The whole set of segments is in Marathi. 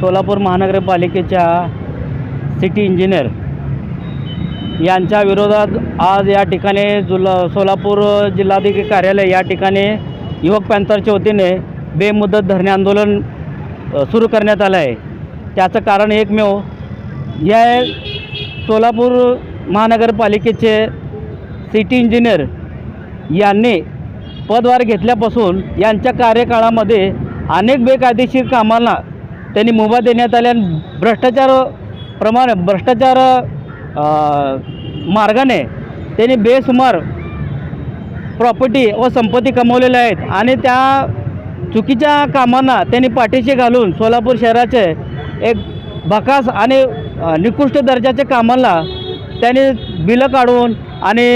सोलापूर महानगरपालिकेच्या सिटी इंजिनियर यांच्या विरोधात आज या ठिकाणी सोलापूर जिल्हाधिकारी कार्यालय या ठिकाणी युवक पॅंथरच्या वतीने बेमुदत धरणे आंदोलन सुरू करण्यात आलं आहे। त्याचं कारण एकमेव या सोलापूर महानगरपालिकेचे सिटी इंजिनियर यांनी पदभार घेतल्यापासून यांच्या कार्यकाळामध्ये अनेक बेकायदेशीर कामांना त्यांनी मुभा देण्यात आल्या। भ्रष्टाचार मार्गाने त्यांनी बेसुमार प्रॉपर्टी व संपत्ती कमवलेल्या आहेत आणि त्या चुकीच्या कामांना त्यांनी पाठीशी घालून सोलापूर शहराचे एक भकास आणि निकृष्ट दर्जाच्या कामांना त्यांनी बिलं काढून आणि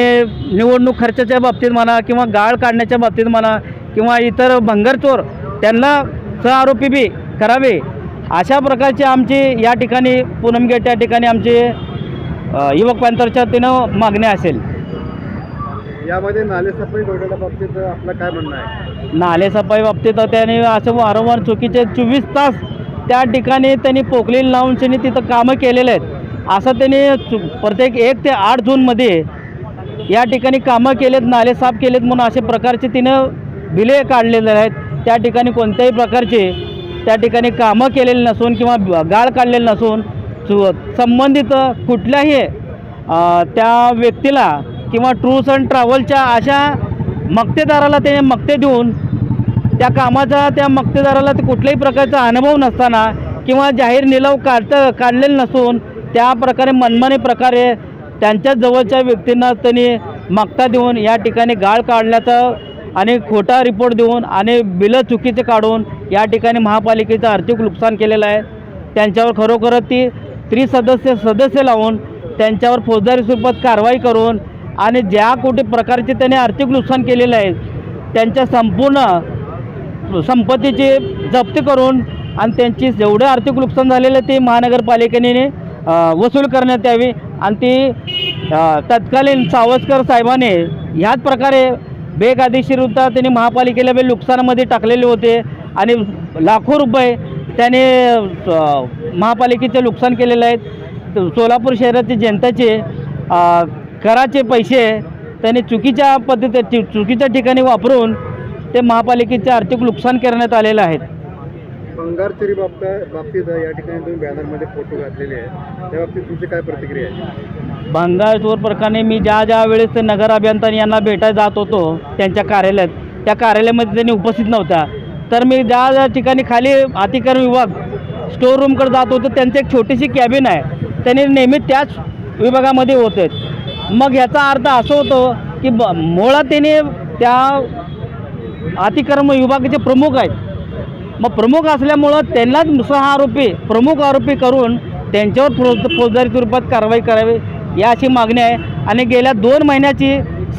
निवडणूक खर्चाच्या बाबतीत म्हणा किंवा गाळ काढण्याच्या बाबतीत म्हणा किंवा इतर भंगारचोर त्यांना सहआरोपी बी करावे अशा प्रकारची आमची या ठिकाणी पूनम गेट या ठिकाणी आमची युवक पॅंथरच्या वतीनं मागणी असेल। यामध्ये नालेसफाई घोटाळ्या बाबतीत आपलं काय म्हणणं आहे? नालेसफाई बाबतीत त्यांनी असं वारंवार चुकीचे 24 तास त्या ठिकाणी त्यांनी पोकलीन लावून त्यांनी तिथं कामं केलेले आहेत। असं त्यांनी प्रत्येक 1 ते 8 जूनमध्ये या ठिकाणी कामं केलेत, नाले साफ केलेत म्हणून अशा प्रकारचे तिनं बिले काढलेले आहेत। त्या ठिकाणी कोणत्याही प्रकारचे त्या ठिकाणी कामं केलेली नसून किंवा गाळ काढलेलं नसून संबंधित कुठल्याही त्या व्यक्तीला किंवा टूर्स अँड ट्रॅव्हलच्या अशा मक्तेदाराला त्याने मक्ते देऊन त्या कामाचा त्या मक्तेदाराला ते कुठल्याही प्रकारचा अनुभव नसताना किंवा जाहीर निलाव काढलेलं नसून त्या प्रकारे मनमानी प्रकारे त्यांच्या जवळच्या व्यक्तींना त्यांनी मक्ता देऊन या ठिकाणी गाळ काढल्याचा आणि खोटा रिपोर्ट देऊन आणि बिलं चुकीचे काढून या ठिकाणी महापालिकेचं आर्थिक नुकसान केलेलं आहे। त्यांच्यावर खरोखरच ती सदस्य लावून त्यांच्यावर फौजदारी स्वरूपात कारवाई करून आणि ज्या कुठे प्रकारचे त्यांनी आर्थिक नुकसान केलेलं आहे त्यांच्या संपूर्ण संपत्तीची जप्ती करून आणि त्यांची जेवढे आर्थिक नुकसान झालेलं आहे ते महानगरपालिकेने वसूल करण्यात यावी आणि ती तत्कालीन सावस्कर साहेबांनी ह्याच प्रकारे बेकायदेशीररित्या त्यांनी महापालिकेला नुकसानामध्ये टाकलेले होते आणि लाखो रुपये त्याने महापालिकेचे नुकसान केलेले आहेत। सोलापूर शहरातील जनतेचे कराचे पैसे त्यांनी चुकीच्या ठिकाणी वापरून ते महापालिकेचे आर्थिक नुकसान करण्यात आलेले आहेत। भंगार चोरी बाबतीत या ठिकाणी तुम्ही बॅनरमध्ये फोटो घातलेले आहेत, त्या बाबतीत तुमची काय प्रतिक्रिया आहे? भंगार चोर प्रकारे मी ज्या वेळेस ते नगर अभियंता यांना भेटायला जात होतो त्यांच्या कार्यालयात, त्या कार्यालयामध्ये त्यांनी उपस्थित नव्हता, तर मी ज्या ठिकाणी खाली अतिक्रमण विभाग स्टोर रूमकडे जात होतो त्यांची एक छोटीशी कॅबिन आहे, त्यांनी नेहमी त्याच विभागामध्ये होते। मग ह्याचा अर्थ असं होतो की मुळात त्यांनी त्या अतिक्रमण विभागाचे प्रमुख आहेत, मग प्रमुख असल्यामुळं त्यांनाच प्रमुख आरोपी करून त्यांच्यावर फौजदारी स्वरूपात कारवाई करावी या अशी मागणी आहे। आणि गेल्या 2 महिन्याची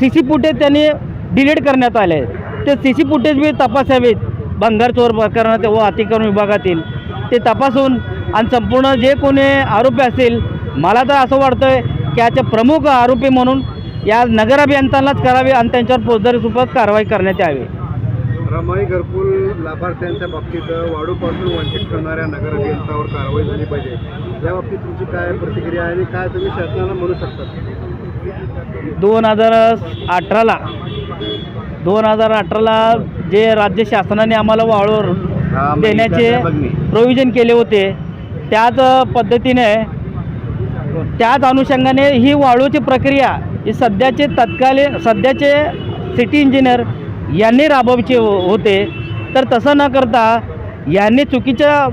CC फुटेज त्यांनी डिलीट करण्यात आले, ते CC फुटेज बी तपासावेत भंगार चोर प्रकरणात व अतिक्रमण विभागातील ते तपासून आणि संपूर्ण जे कोणी आरोपी असतील मला तर असं वाटतं की याचे प्रमुख आरोपी म्हणून या नगर अभियंत्यांनाच करावे आणि त्यांच्यावर फौजदारी स्वरूपात कारवाई करण्यात यावी। रमाई घरकुल लाभार्थ्यांच्या बाबतीत वाढूपासून वंचित करणाऱ्या नगर अभियंत्यावर कारवाई झाली पाहिजे, या बाबतीत तुमची काय प्रतिक्रिया आहे आणि काय तुम्ही शासनाला म्हणू शकता? 2018ला जे राज्य शासनाने आम्हाला वाळू देण्याचे प्रोव्हिजन केले होते त्याच पद्धतीने त्याच अनुषंगाने ही वाळूची प्रक्रिया ही सध्याचे सिटी इंजिनियर यांनी राबवायचे होते, तर तसं न करता यांनी चुकीच्या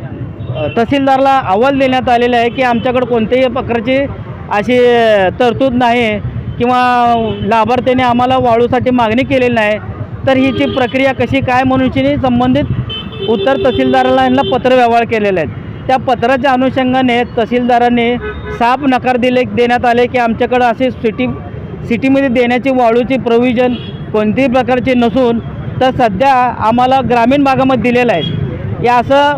तहसीलदारला अहवाल देण्यात आलेला आहे की आमच्याकडे कोणत्याही प्रकारची अशी तरतूद नाही किंवा लाभार्थ्याने आम्हाला वाळूसाठी मागणी केलेली नाही, तर हिची प्रक्रिया कशी काय म्हणून संबंधित उत्तर तहसीलदाराला यांना पत्रव्यवहार केलेले आहेत। त्या पत्राच्या अनुषंगाने तहसीलदारांनी साफ नकार देण्यात आले की आमच्याकडं असे सिटीमध्ये देण्याची वाळूची प्रोव्हिजन कोणत्याही प्रकारचे नसून तर सध्या आम्हाला ग्रामीण भागामध्ये दिलेलं आहे। या असं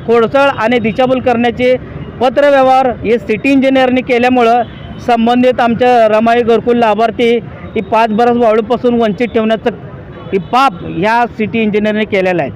खोडसळ आणि दिशाभूल करण्याचे पत्रव्यवहार हे सिटी इंजिनियरनी केल्यामुळं संबंधित आमच्या रमाई घरकुल लाभार्थी ही 5 बरस वाळूपासून वंचित ठेवण्याचं ही पाप ह्या सिटी इंजिनियरने केलेलं आहे।